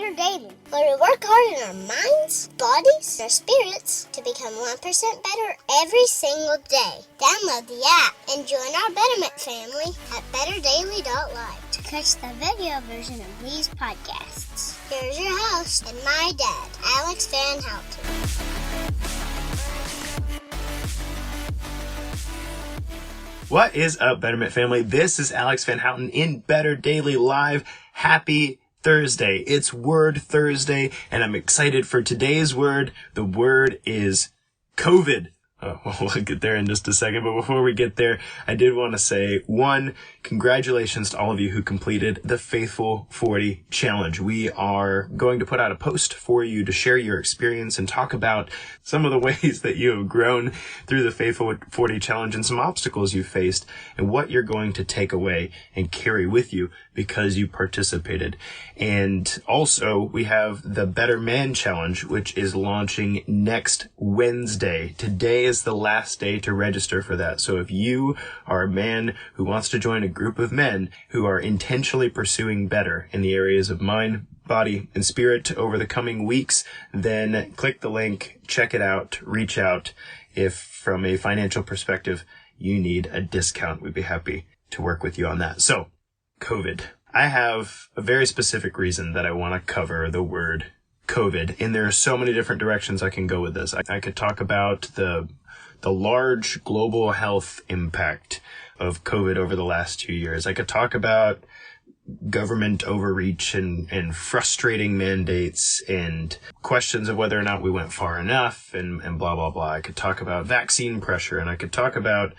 better daily, where we work hard in our minds, bodies, and our spirits to become 1% better every single day. Download the app and join our Betterment family at betterdaily.live to catch the video version of these podcasts. Here's your host and my dad, Alex Van Houten. What is up, Betterment family? This is Alex Van Houten in Better Daily Live. Happy Thursday. It's Word Thursday, and I'm excited for today's word. The word is COVID. We'll get there in just a second, but before we get there, I did want to say, one, congratulations to all of you who completed the Faithful 40 Challenge. We are going to put out a post for you to share your experience and talk about some of the ways that you have grown through the Faithful 40 Challenge and some obstacles you faced and what you're going to take away and carry with you because you participated. And also, we have the Better Man Challenge, which is launching next Wednesday. Today is the last day to register for that. So if you are a man who wants to join a group of men who are intentionally pursuing better in the areas of mind, body, and spirit over the coming weeks, then click the link, check it out, reach out. If from a financial perspective you need a discount, we'd be happy to work with you on that. So, COVID. I have a very specific reason that I want to cover the word COVID, and there are so many different directions I can go with this. I could talk about the large global health impact of COVID over the last 2 years. I could talk about government overreach and frustrating mandates and questions of whether or not we went far enough and blah, blah, blah. I could talk about vaccine pressure, and I could talk about...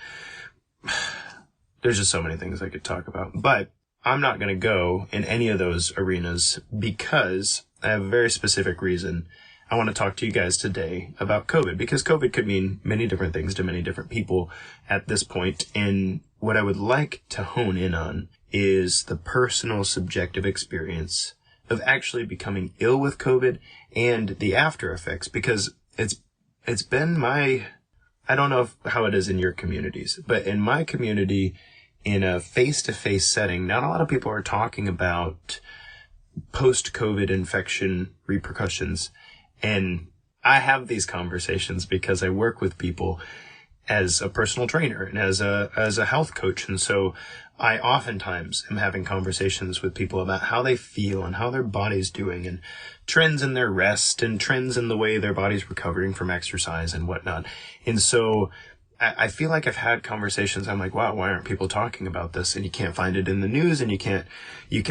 There's just so many things I could talk about. But I'm not going to go in any of those arenas because I have a very specific reason. I want to talk to you guys today about COVID, because COVID could mean many different things to many different people at this point. And what I would like to hone in on is the personal subjective experience of actually becoming ill with COVID and the after effects, because it's been I don't know how it is in your communities, but in my community, in a face-to-face setting, not a lot of people are talking about post-COVID infection repercussions. And I have these conversations because I work with people as a personal trainer and as a health coach. And so I oftentimes am having conversations with people about how they feel and how their body's doing and trends in their rest and trends in the way their body's recovering from exercise and whatnot. And so I feel like I've had conversations. I'm like, wow, why aren't people talking about this? And you can't find it in the news, and you can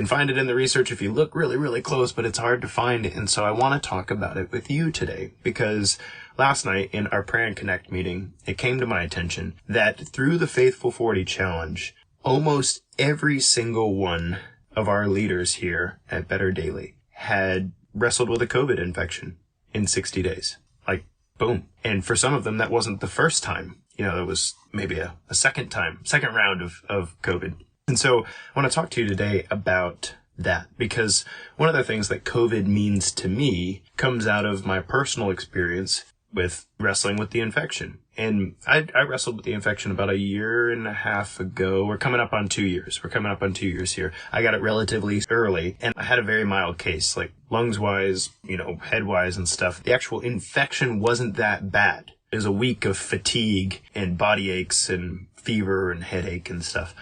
find it in the research if you look really, really close, but it's hard to find it. And so I want to talk about it with you today, because last night in our Pray and Connect meeting, it came to my attention that through the Faithful 40 Challenge, almost every single one of our leaders here at Better Daily had wrestled with a COVID infection in 60 days. Like, boom. And for some of them, that wasn't the first time. It was maybe a second round of COVID. And so I want to talk to you today about that, because one of the things that COVID means to me comes out of my personal experience with wrestling with the infection. And I wrestled with the infection about 1.5 years ago. We're coming up on 2 years. Here. I got it relatively early, and I had a very mild case, like lungs-wise, head-wise and stuff. The actual infection wasn't that bad. It was a week of fatigue and body aches and fever and headache and stuff.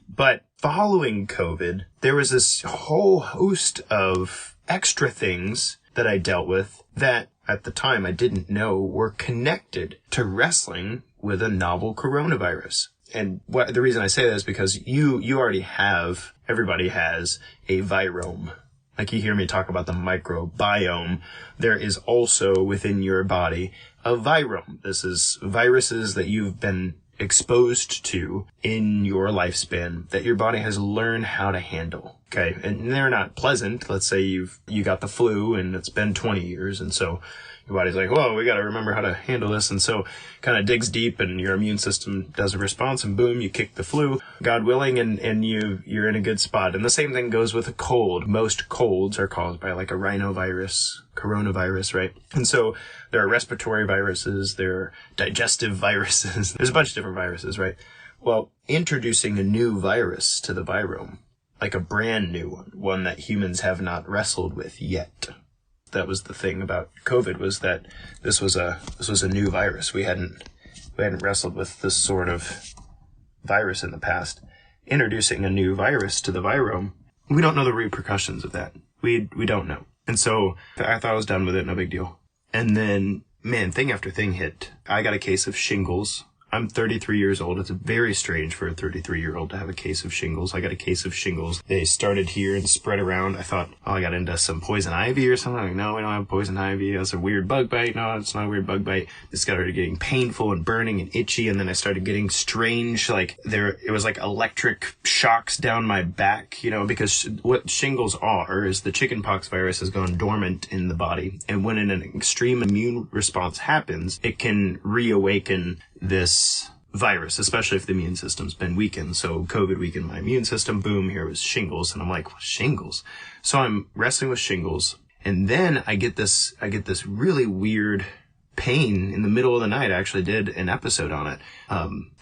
But following COVID, there was this whole host of extra things that I dealt with that at the time I didn't know were connected to wrestling with a novel coronavirus. And the reason I say that is because you already have, everybody has a virome. Like you hear me talk about the microbiome, there is also within your body a virome. This is viruses that you've been exposed to in your lifespan that your body has learned how to handle. Okay. And they're not pleasant. Let's say you got the flu and it's been 20 years. And so your body's like, whoa, we got to remember how to handle this. And so kind of digs deep and your immune system does a response and boom, you kick the flu, God willing, and you're in a good spot. And the same thing goes with a cold. Most colds are caused by like a rhinovirus, coronavirus, right? And so there are respiratory viruses, there are digestive viruses. There's a bunch of different viruses, right? Well, introducing a new virus to the virome, like a brand new one that humans have not wrestled with yet. That was the thing about COVID, was that this was a new virus. We hadn't wrestled with this sort of virus in the past. Introducing a new virus to the virome, we don't know the repercussions of that. We don't know. And so I thought I was done with it, no big deal. And then, man, thing after thing hit. I got a case of shingles. I'm 33 years old. It's very strange for a 33-year-old to have a case of shingles. I got a case of shingles. They started here and spread around. I thought, oh, I got into some poison ivy or something. Like, no, we don't have poison ivy. That's a weird bug bite. No, it's not a weird bug bite. It started getting painful and burning and itchy. And then I started getting strange, it was like electric shocks down my back, because what shingles are is the chickenpox virus has gone dormant in the body. And when an extreme immune response happens, it can reawaken this virus, especially if the immune system's been weakened. So COVID weakened my immune system. Boom, here was shingles. And I'm like, well, shingles? So I'm wrestling with shingles. And then I get this really weird pain in the middle of the night. I actually did an episode on it,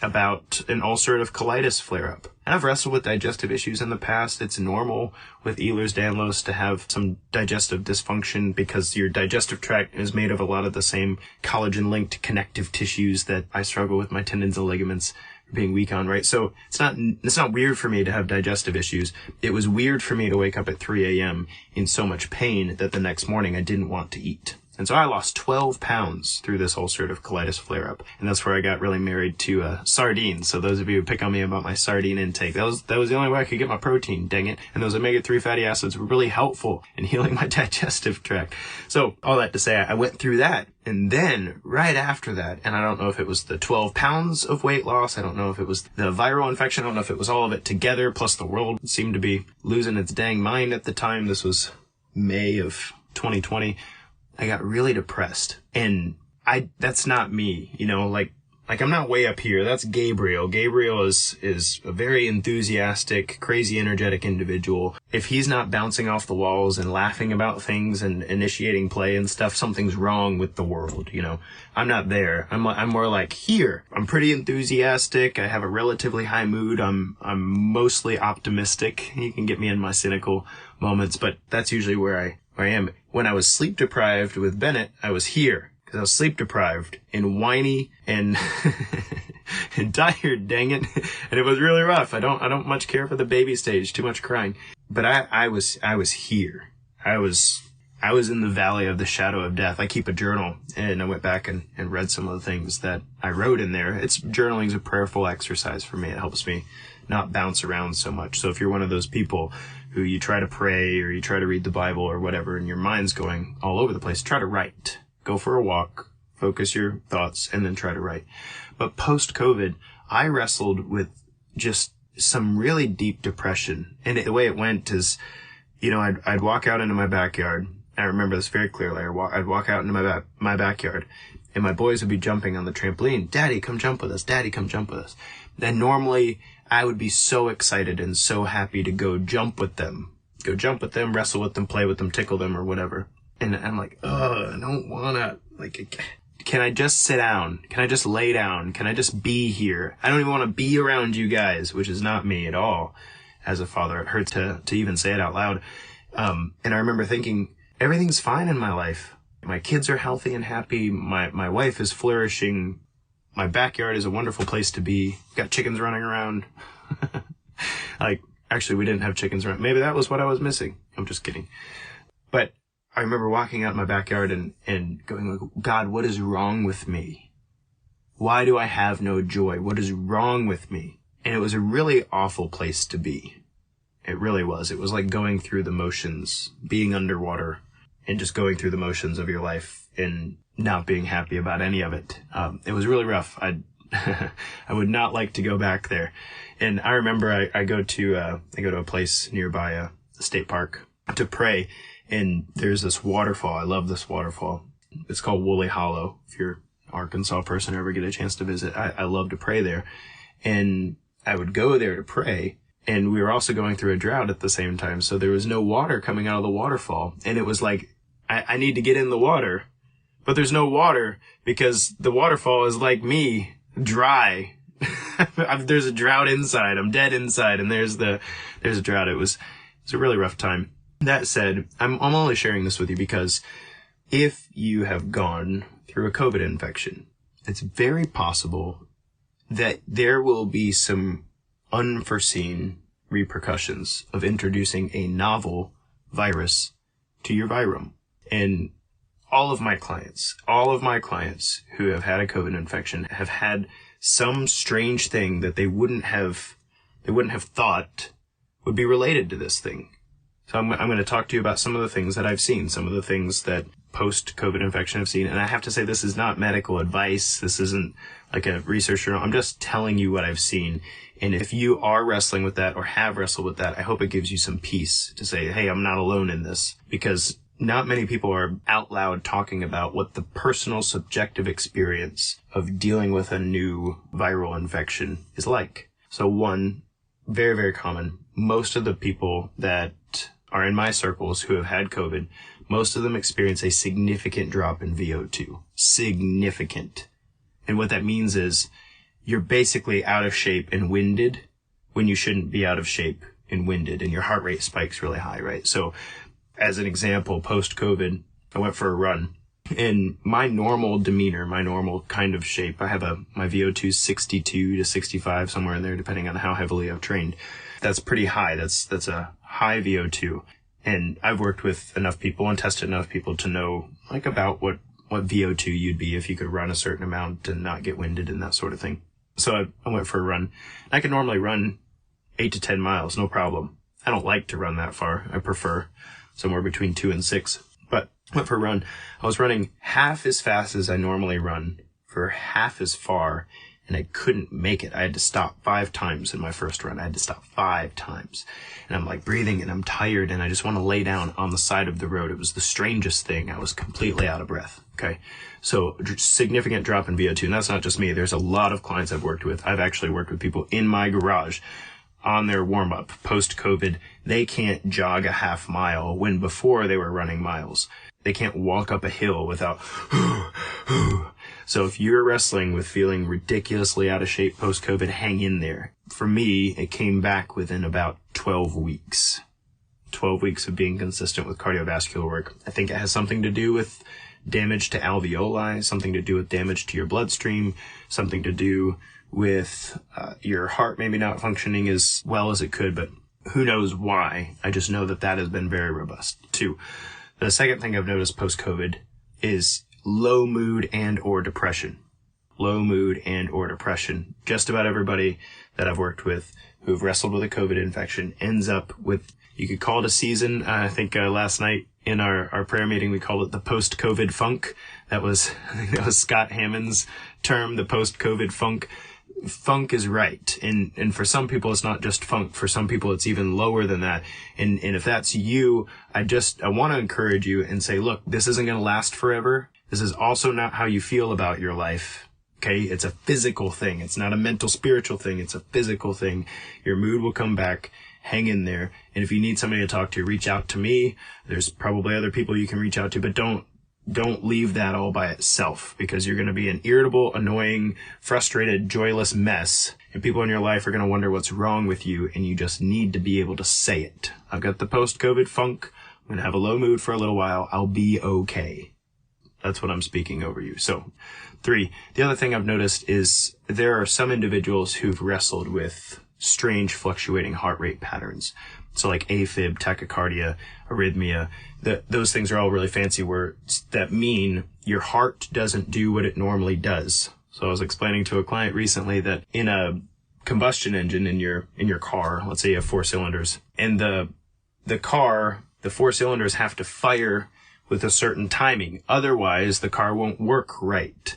about an ulcerative colitis flare-up. And I've wrestled with digestive issues in the past. It's normal with Ehlers-Danlos to have some digestive dysfunction because your digestive tract is made of a lot of the same collagen-linked connective tissues that I struggle with my tendons and ligaments being weak on, right? So it's not weird for me to have digestive issues. It was weird for me to wake up at 3 a.m. in so much pain that the next morning I didn't want to eat. And so I lost 12 pounds through this ulcerative colitis flare-up. And that's where I got really married to sardines. So those of you who pick on me about my sardine intake, that was the only way I could get my protein, dang it. And those omega-3 fatty acids were really helpful in healing my digestive tract. So all that to say, I went through that. And then right after that, and I don't know if it was the 12 pounds of weight loss, I don't know if it was the viral infection, I don't know if it was all of it together, plus the world seemed to be losing its dang mind at the time. This was May of 2020. I got really depressed, and that's not me, like I'm not way up here. That's Gabriel. Gabriel is a very enthusiastic, crazy, energetic individual. If he's not bouncing off the walls and laughing about things and initiating play and stuff, something's wrong with the world, I'm not there. I'm more like here. I'm pretty enthusiastic. I have a relatively high mood. I'm mostly optimistic. You can get me in my cynical moments, but that's usually where I am. When I was sleep deprived with Bennett, I was here. Because I was sleep deprived and whiny and and tired, dang it. And it was really rough. I don't much care for the baby stage, too much crying. But I was here. I was in the valley of the shadow of death. I keep a journal, and I went back and read some of the things that I wrote in there. Journaling's a prayerful exercise for me. It helps me not bounce around so much. So if you're one of those people who you try to pray or you try to read the Bible or whatever and your mind's going all over the place, try to write. Go for a walk, focus your thoughts, and then try to write. But post-COVID, I wrestled with just some really deep depression. And the way it went is, I'd walk out into my backyard. I remember this very clearly. I'd walk out into my backyard, and my boys would be jumping on the trampoline. Daddy, come jump with us. Daddy, come jump with us. And normally, I would be so excited and so happy to go jump with them, wrestle with them, play with them, tickle them, or whatever. And I'm like, I don't wanna, can I just sit down? Can I just lay down? Can I just be here? I don't even want to be around you guys, which is not me at all. As a father, it hurts to even say it out loud. And I remember thinking, everything's fine in my life. My kids are healthy and happy. My wife is flourishing. My backyard is a wonderful place to be. Got chickens running around. Actually, we didn't have chickens around. Maybe that was what I was missing. I'm just kidding. But I remember walking out in my backyard and going, God, what is wrong with me? Why do I have no joy? What is wrong with me? And it was a really awful place to be. It really was. It was like going through the motions, being underwater, and just going through the motions of your life and not being happy about any of it. It was really rough. I would not like to go back there. And I remember I go to a place nearby, a state park, to pray. And there's this waterfall. I love this waterfall. It's called Woolly Hollow. If you're an Arkansas person or ever get a chance to visit, I love to pray there. And I would go there to pray. And we were also going through a drought at the same time. So there was no water coming out of the waterfall. And it was like, I need to get in the water. But there's no water because the waterfall is like me, dry, there's a drought inside. I'm dead inside, and there's a drought. It's a really rough time. That said, I'm only sharing this with you because if you have gone through a COVID infection, it's very possible that there will be some unforeseen repercussions of introducing a novel virus to your virome. And all of my clients who have had a COVID infection have had some strange thing that they wouldn't have thought would be related to this thing. So I'm going to talk to you about some of the things that I've seen, some of the things that post-COVID infection I've seen. And I have to say, this is not medical advice. This isn't like a research journal. I'm just telling you what I've seen. And if you are wrestling with that or have wrestled with that, I hope it gives you some peace to say, hey, I'm not alone in this, because not many people are out loud talking about what the personal subjective experience of dealing with a new viral infection is like. So one, very, very common. Most of the people that are in my circles who have had COVID, most of them experience a significant drop in VO2. Significant. And what that means is you're basically out of shape and winded when you shouldn't be out of shape and winded, and your heart rate spikes really high, right? So as an example, post-COVID, I went for a run, and my normal demeanor, my normal kind of shape, I have my VO2 is 62 to 65, somewhere in there, depending on how heavily I've trained. That's pretty high. That's a high VO2. And I've worked with enough people and tested enough people to know like about what VO2 you'd be if you could run a certain amount and not get winded and that sort of thing. So I went for a run. I can normally run 8 to 10 miles, no problem. I don't like to run that far. I prefer somewhere between 2 and 6. But I went for a run. I was running half as fast as I normally run for half as far, and I couldn't make it. I had to stop 5 times in my first run. I had to stop 5 times. And I'm like breathing and I'm tired and I just want to lay down on the side of the road. It was the strangest thing. I was completely out of breath. Okay. So significant drop in VO2. And that's not just me. There's a lot of clients I've worked with. I've actually worked with people in my garage on their warm up post-COVID. They can't jog a half mile when before they were running miles. They can't walk up a hill without So if you're wrestling with feeling ridiculously out of shape post-COVID, hang in there. For me, it came back within about 12 weeks. 12 weeks of being consistent with cardiovascular work. I think it has something to do with damage to alveoli, something to do with damage to your bloodstream, something to do with your heart maybe not functioning as well as it could, but who knows why. I just know that has been very robust too. The second thing I've noticed post-COVID is low mood and or depression. Low mood and or depression. Just about everybody that I've worked with who've wrestled with a COVID infection ends up with, you could call it a season. I think last night in our prayer meeting, we called it the post-COVID funk. I think that was Scott Hammond's term, the post-COVID funk. Funk is right. And for some people, it's not just funk. For some people, it's even lower than that. And if that's you, I want to encourage you and say, look, this isn't going to last forever. This is also not how you feel about your life. Okay. It's a physical thing. It's not a mental, spiritual thing. It's a physical thing. Your mood will come back. Hang in there. And if you need somebody to talk to, reach out to me. There's probably other people you can reach out to, but don't leave that all by itself, because you're going to be an irritable, annoying, frustrated, joyless mess. And people in your life are going to wonder what's wrong with you. And you just need to be able to say it. I've got the post-COVID funk. I'm going to have a low mood for a little while. I'll be okay. That's what I'm speaking over you. So 3, the other thing I've noticed is there are some individuals who've wrestled with strange fluctuating heart rate patterns. So like AFib, tachycardia, arrhythmia, those things are all really fancy words that mean your heart doesn't do what it normally does. So I was explaining to a client recently that in a combustion engine in your car, let's say you have 4 cylinders, and the car, the 4 cylinders have to fire with a certain timing. Otherwise, the car won't work right.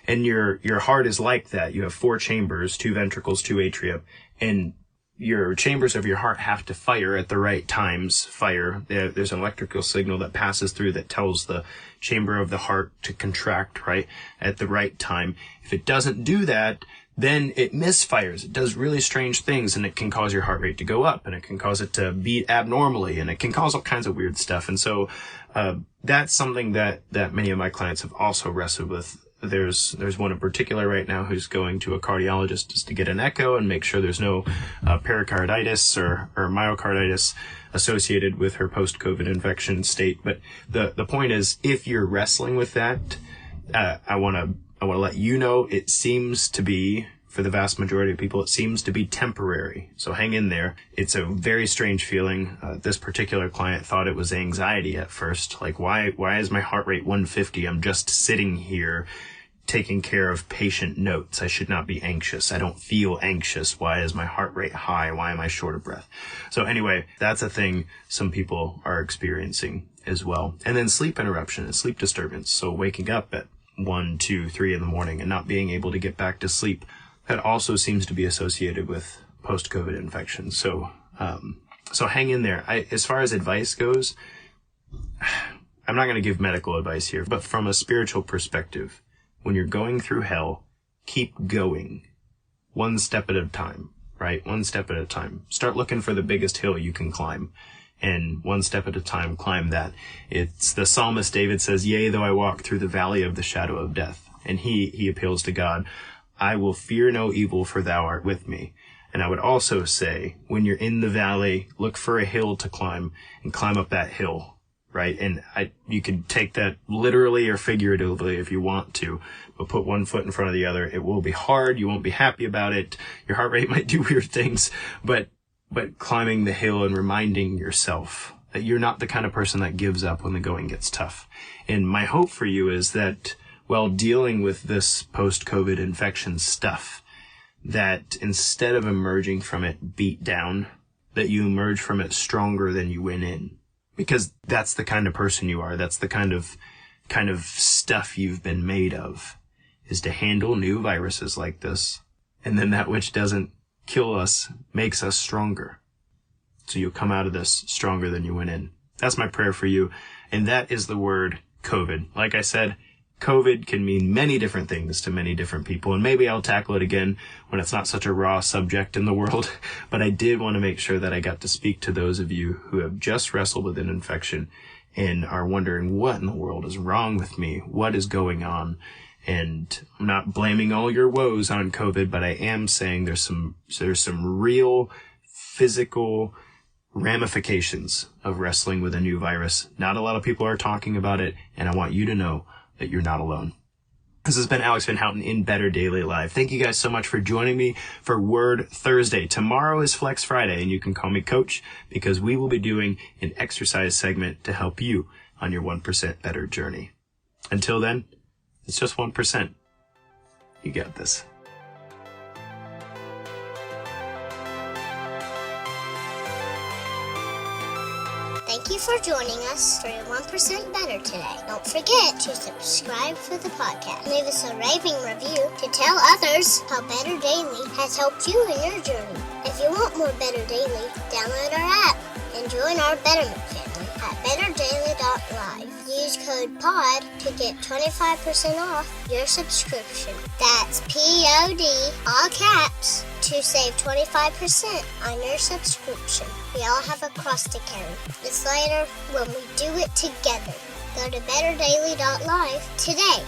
And your heart is like that. You have 4 chambers, 2 ventricles, 2 atria, and your chambers of your heart have to fire at the right times. There's an electrical signal that passes through that tells the chamber of the heart to contract, right, at the right time. If it doesn't do that, then it misfires. It does really strange things, and it can cause your heart rate to go up, and it can cause it to beat abnormally, and it can cause all kinds of weird stuff. And so that's something that many of my clients have also wrestled with there's one in particular right now who's going to a cardiologist just to get an echo and make sure there's no pericarditis or myocarditis associated with her post-COVID infection state. But the point is, if you're wrestling with that, I want to let you know it seems to be, for the vast majority of people, it seems to be temporary. So hang in there. It's a very strange feeling. This particular client thought it was anxiety at first. Like, why is my heart rate 150? I'm just sitting here taking care of patient notes. I should not be anxious. I don't feel anxious. Why is my heart rate high? Why am I short of breath? So anyway, that's a thing some people are experiencing as well. And then sleep interruption and sleep disturbance. So waking up at 1, 2, 3 in the morning and not being able to get back to sleep. That also seems to be associated with post-COVID infection. So hang in there. As far as advice goes, I'm not going to give medical advice here, but from a spiritual perspective, when you're going through hell, keep going one step at a time, right? One step at a time. Start looking for the biggest hill you can climb, and one step at a time, climb that. It's the psalmist David says, "Yea, though I walk through the valley of the shadow of death." And he appeals to God. I will fear no evil, for thou art with me. And I would also say, when you're in the valley, look for a hill to climb and climb up that hill, right? And you can take that literally or figuratively if you want to, but put one foot in front of the other. It will be hard. You won't be happy about it. Your heart rate might do weird things, but climbing the hill and reminding yourself that you're not the kind of person that gives up when the going gets tough. And my hope for you is that while dealing with this post-COVID infection stuff, that instead of emerging from it beat down, that you emerge from it stronger than you went in. Because that's the kind of person you are. That's the kind of stuff you've been made of, is to handle new viruses like this. And then that which doesn't kill us makes us stronger. So you'll come out of this stronger than you went in. That's my prayer for you. And that is the word COVID. Like I said, COVID can mean many different things to many different people, and maybe I'll tackle it again when it's not such a raw subject in the world, but I did want to make sure that I got to speak to those of you who have just wrestled with an infection and are wondering, what in the world is wrong with me? What is going on? And I'm not blaming all your woes on COVID, but I am saying there's some real physical ramifications of wrestling with a new virus. Not a lot of people are talking about it, and I want you to know that you're not alone. This has been Alex Van Houten in Better Daily Live. Thank you guys so much for joining me for Word Thursday. Tomorrow is Flex Friday, and you can call me Coach because we will be doing an exercise segment to help you on your 1% better journey. Until then, it's just 1%. You got this. Thank you for joining us for your 1% Better today. Don't forget to subscribe for the podcast. Leave us a raving review to tell others how Better Daily has helped you in your journey. If you want more Better Daily, download our app and join our Betterment family at betterdaily.live. Use code POD to get 25% off your subscription. That's POD, all caps, to save 25% on your subscription. We all have a cross to carry. It's lighter when we do it together. Go to betterdaily.live today.